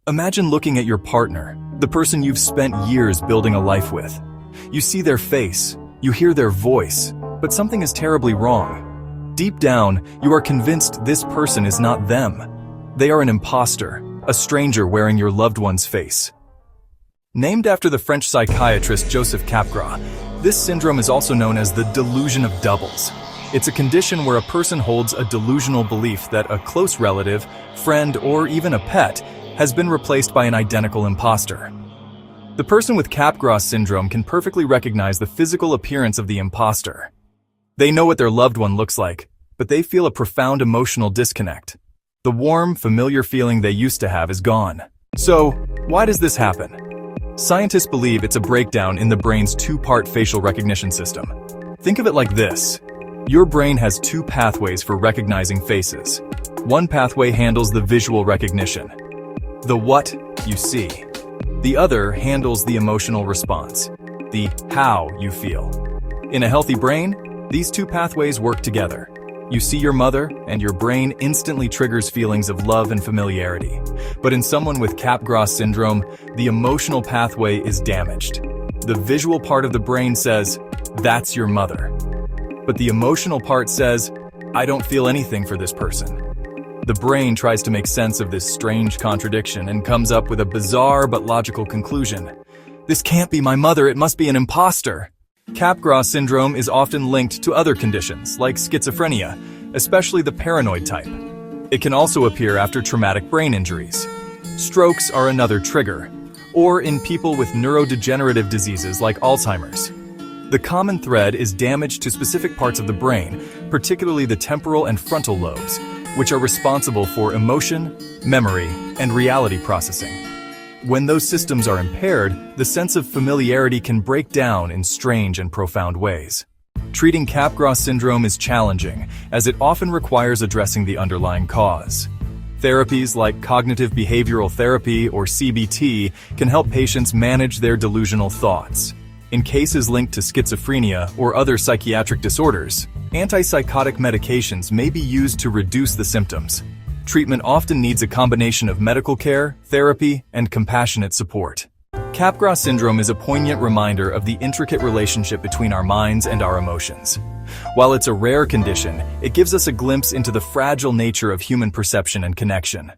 Imagine looking at your partner, the person you've spent years building a life with. You see their face, you hear their voice, but something is terribly wrong. Deep down, you are convinced this person is not them. They are an impostor, a stranger wearing your loved one's face. Named after the French psychiatrist Joseph Capgras, this syndrome is also known as the delusion of doubles. It's a condition where a person holds a delusional belief that a close relative, friend, or even a pet has been replaced by an identical impostor. The person with Capgras syndrome can perfectly recognize the physical appearance of the impostor. They know what their loved one looks like, but they feel a profound emotional disconnect. The warm, familiar feeling they used to have is gone. So, why does this happen? Scientists believe it's a breakdown in the brain's two-part facial recognition system. Think of it like this. Your brain has two pathways for recognizing faces. One pathway handles the visual recognition, the what you see. The other handles the emotional response, the how you feel. In a healthy brain, these two pathways work together. You see your mother, and your brain instantly triggers feelings of love and familiarity. But in someone with Capgras syndrome, the emotional pathway is damaged. The visual part of the brain says, "That's your mother." But the emotional part says, "I don't feel anything for this person." The brain tries to make sense of this strange contradiction and comes up with a bizarre but logical conclusion. This can't be my mother, it must be an impostor. Capgras syndrome is often linked to other conditions, like schizophrenia, especially the paranoid type. It can also appear after traumatic brain injuries. Strokes are another trigger, or in people with neurodegenerative diseases like Alzheimer's. The common thread is damage to specific parts of the brain, particularly the temporal and frontal lobes, which are responsible for emotion, memory, and reality processing. When those systems are impaired, the sense of familiarity can break down in strange and profound ways. Treating Capgras syndrome is challenging, as it often requires addressing the underlying cause. Therapies like cognitive behavioral therapy or CBT can help patients manage their delusional thoughts. In cases linked to schizophrenia or other psychiatric disorders, antipsychotic medications may be used to reduce the symptoms. Treatment often needs a combination of medical care, therapy, and compassionate support. Capgras syndrome is a poignant reminder of the intricate relationship between our minds and our emotions. While it's a rare condition, it gives us a glimpse into the fragile nature of human perception and connection.